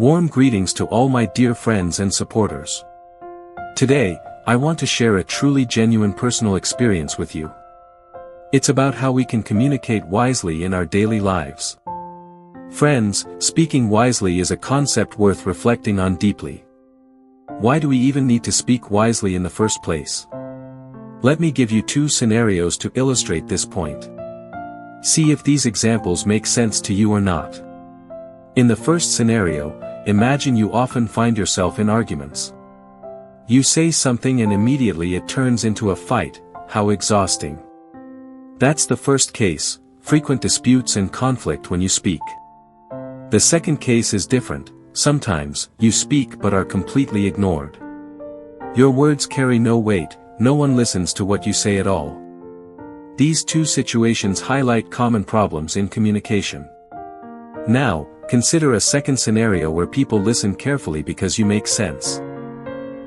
Warm greetings to all my dear friends and supporters. Today, I want to share a truly genuine personal experience with you. It's about how we can communicate wisely in our daily lives. Friends, speaking wisely is a concept worth reflecting on deeply. Why do we even need to speak wisely in the first place? Let me give you two scenarios to illustrate this point. See if these examples make sense to you or not. In the first scenario, imagine you often find yourself in arguments. You say something and immediately it turns into a fight. How exhausting. That's the first case, frequent disputes and conflict when you speak. The second case is different. Sometimes, you speak but are completely ignored. Your words carry no weight, no one listens to what you say at all. These two situations highlight common problems in communication. Now, consider a second scenario where people listen carefully because you make sense.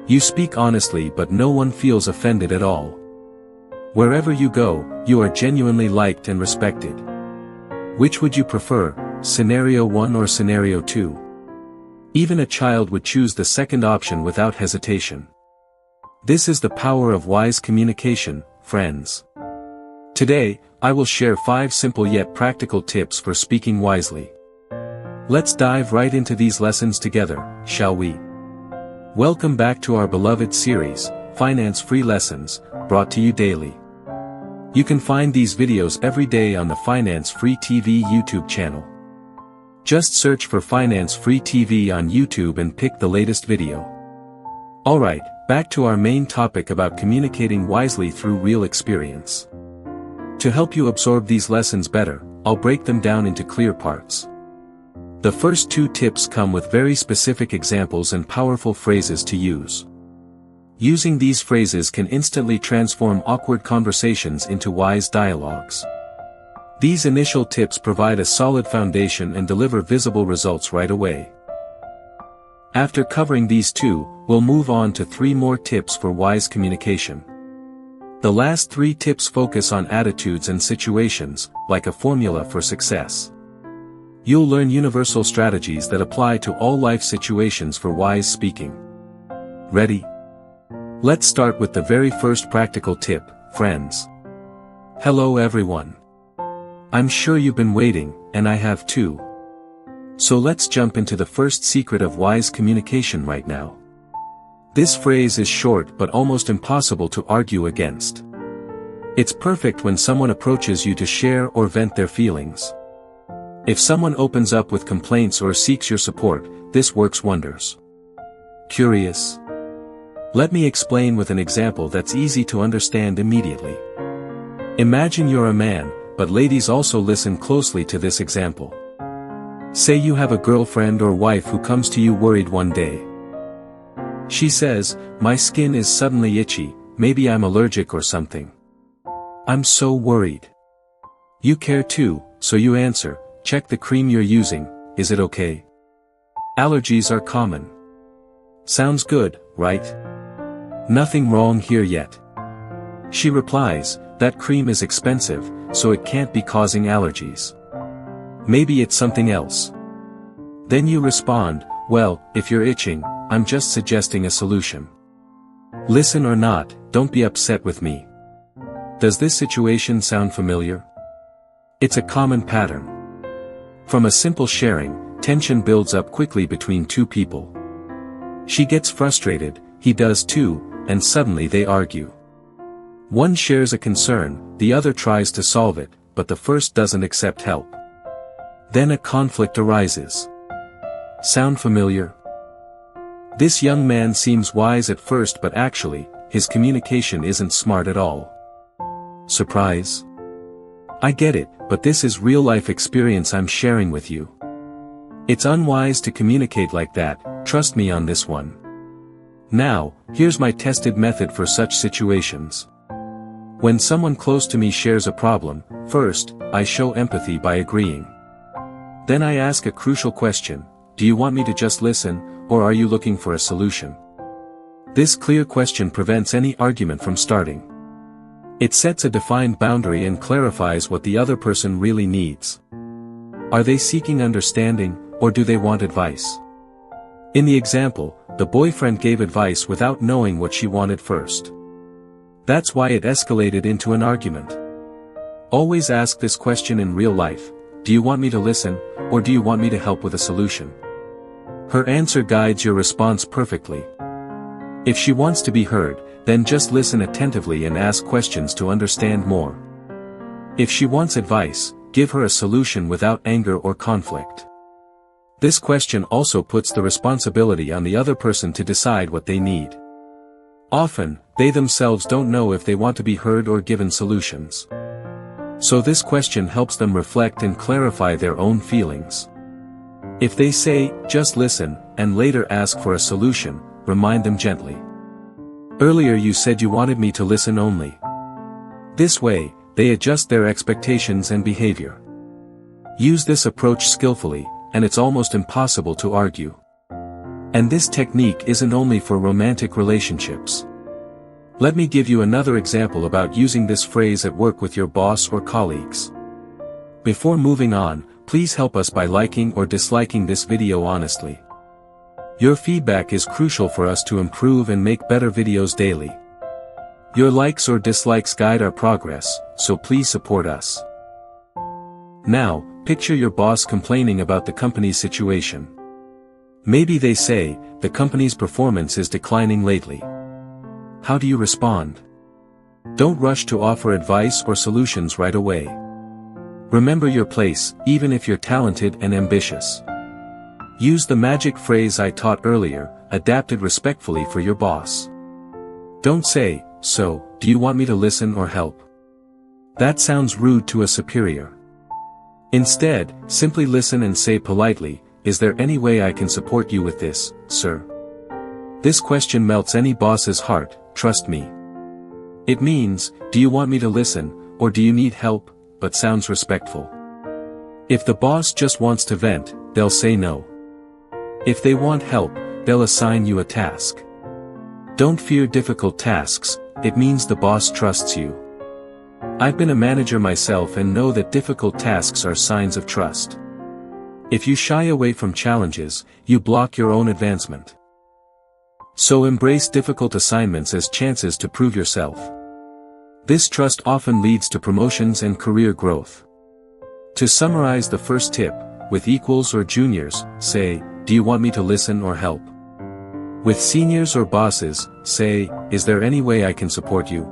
You speak honestly but no one feels offended at all. Wherever you go, you are genuinely liked and respected. Which would you prefer, scenario 1 or scenario 2? Even a child would choose the second option without hesitation. This is the power of wise communication, friends. Today, I will share 5 simple yet practical tips for speaking wisely. Let's dive right into these lessons together, shall we? Welcome back to our beloved series, Finance Free Lessons, brought to you daily. You can find these videos every day on the Finance Free TV YouTube channel. Just search for Finance Free TV on YouTube and pick the latest video. Alright, back to our main topic about communicating wisely through real experience. To help you absorb these lessons better, I'll break them down into clear parts. The first 2 tips come with very specific examples and powerful phrases to use. Using these phrases can instantly transform awkward conversations into wise dialogues. These initial tips provide a solid foundation and deliver visible results right away. After covering these 2, we'll move on to 3 more tips for wise communication. The last 3 tips focus on attitudes and situations, like a formula for success. You'll learn universal strategies that apply to all life situations for wise speaking. Ready? Let's start with the very first practical tip, friends. Hello everyone. I'm sure you've been waiting, and I have too. So let's jump into the first secret of wise communication right now. This phrase is short but almost impossible to argue against. It's perfect when someone approaches you to share or vent their feelings. If someone opens up with complaints or seeks your support, this works wonders. Curious? Let me explain with an example that's easy to understand immediately. Imagine you're a man, but ladies also listen closely to this example. Say you have a girlfriend or wife who comes to you worried one day. She says, "My skin is suddenly itchy, maybe I'm allergic or something. I'm so worried." You care too, so you answer, "Check the cream you're using, is it okay? Allergies are common." Sounds good, right? Nothing wrong here yet. She replies, "That cream is expensive, so it can't be causing allergies. Maybe it's something else." Then you respond, "Well, if you're itching, I'm just suggesting a solution. Listen or not, don't be upset with me." Does this situation sound familiar? It's a common pattern. From a simple sharing, tension builds up quickly between 2 people. She gets frustrated, he does too, and suddenly they argue. One shares a concern, the other tries to solve it, but the first doesn't accept help. Then a conflict arises. Sound familiar? This young man seems wise at first but actually, his communication isn't smart at all. Surprise? I get it, but this is real-life experience I'm sharing with you. It's unwise to communicate like that, trust me on this one. Now, here's my tested method for such situations. When someone close to me shares a problem, first, I show empathy by agreeing. Then I ask a crucial question, do you want me to just listen, or are you looking for a solution? This clear question prevents any argument from starting. It sets a defined boundary and clarifies what the other person really needs. Are they seeking understanding, or do they want advice? In the example, the boyfriend gave advice without knowing what she wanted first. That's why it escalated into an argument. Always ask this question in real life: do you want me to listen, or do you want me to help with a solution? Her answer guides your response perfectly. If she wants to be heard, then just listen attentively and ask questions to understand more. If she wants advice, give her a solution without anger or conflict. This question also puts the responsibility on the other person to decide what they need. Often, they themselves don't know if they want to be heard or given solutions. So this question helps them reflect and clarify their own feelings. If they say, "Just listen," and later ask for a solution, remind them gently. "Earlier you said you wanted me to listen only." This way, they adjust their expectations and behavior. Use this approach skillfully, and it's almost impossible to argue. And this technique isn't only for romantic relationships. Let me give you another example about using this phrase at work with your boss or colleagues. Before moving on, please help us by liking or disliking this video honestly. Your feedback is crucial for us to improve and make better videos daily. Your likes or dislikes guide our progress, so please support us. Now, picture your boss complaining about the company's situation. Maybe they say, "The company's performance is declining lately." How do you respond? Don't rush to offer advice or solutions right away. Remember your place, even if you're talented and ambitious. Use the magic phrase I taught earlier, adapted respectfully for your boss. Don't say, "So, do you want me to listen or help?" That sounds rude to a superior. Instead, simply listen and say politely, "Is there any way I can support you with this, sir?" This question melts any boss's heart, trust me. It means, "Do you want me to listen, or do you need help?" but sounds respectful. If the boss just wants to vent, they'll say no. If they want help, they'll assign you a task. Don't fear difficult tasks, it means the boss trusts you. I've been a manager myself and know that difficult tasks are signs of trust. If you shy away from challenges, you block your own advancement. So embrace difficult assignments as chances to prove yourself. This trust often leads to promotions and career growth. To summarize the first tip, with equals or juniors, say, "Do you want me to listen or help?" With seniors or bosses, say, "Is there any way I can support you?"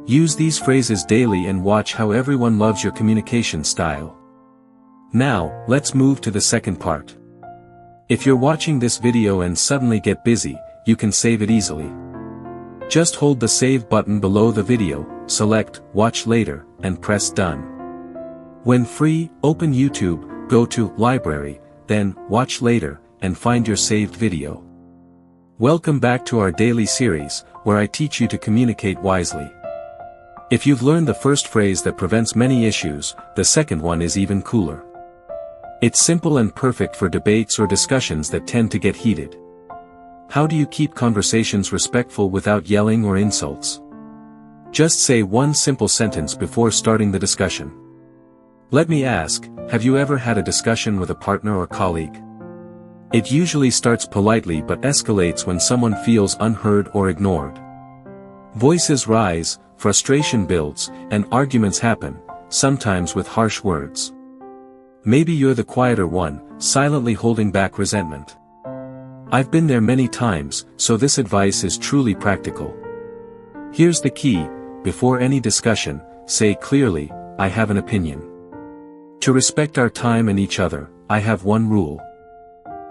Use these phrases daily and watch how everyone loves your communication style. Now, let's move to the second part. If you're watching this video and suddenly get busy, you can save it easily. Just hold the save button below the video, select Watch Later, and press Done. When free, open YouTube, go to Library, then Watch Later, and find your saved video. Welcome back to our daily series, where I teach you to communicate wisely. If you've learned the first phrase that prevents many issues, the second one is even cooler. It's simple and perfect for debates or discussions that tend to get heated. How do you keep conversations respectful without yelling or insults? Just say one simple sentence before starting the discussion. Let me ask, have you ever had a discussion with a partner or colleague? It usually starts politely but escalates when someone feels unheard or ignored. Voices rise, frustration builds, and arguments happen, sometimes with harsh words. Maybe you're the quieter one, silently holding back resentment. I've been there many times, so this advice is truly practical. Here's the key: before any discussion, say clearly, "I have an opinion." To respect our time and each other, I have one rule.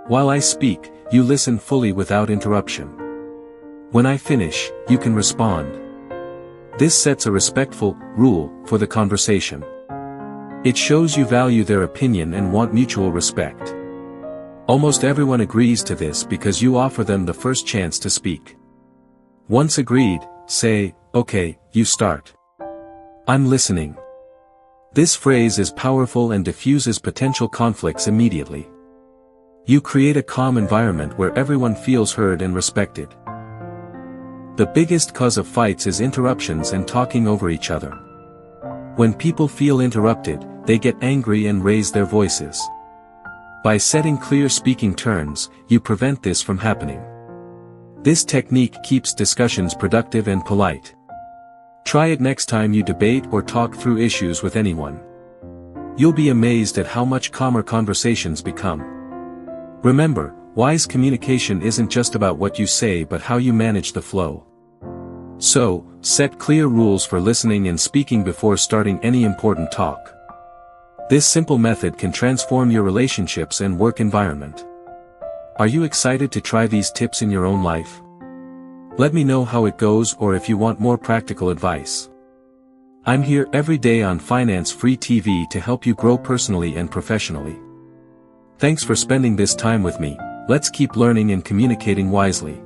While I speak, you listen fully without interruption. When I finish, you can respond. This sets a respectful rule for the conversation. It shows you value their opinion and want mutual respect. Almost everyone agrees to this because you offer them the first chance to speak. Once agreed, say, "Okay, you start. I'm listening." This phrase is powerful and diffuses potential conflicts immediately. You create a calm environment where everyone feels heard and respected. The biggest cause of fights is interruptions and talking over each other. When people feel interrupted, they get angry and raise their voices. By setting clear speaking turns, you prevent this from happening. This technique keeps discussions productive and polite. Try it next time you debate or talk through issues with anyone. You'll be amazed at how much calmer conversations become. Remember, wise communication isn't just about what you say but how you manage the flow. So, set clear rules for listening and speaking before starting any important talk. This simple method can transform your relationships and work environment. Are you excited to try these tips in your own life? Let me know how it goes or if you want more practical advice. I'm here every day on Finance Free TV to help you grow personally and professionally. Thanks for spending this time with me. Let's keep learning and communicating wisely.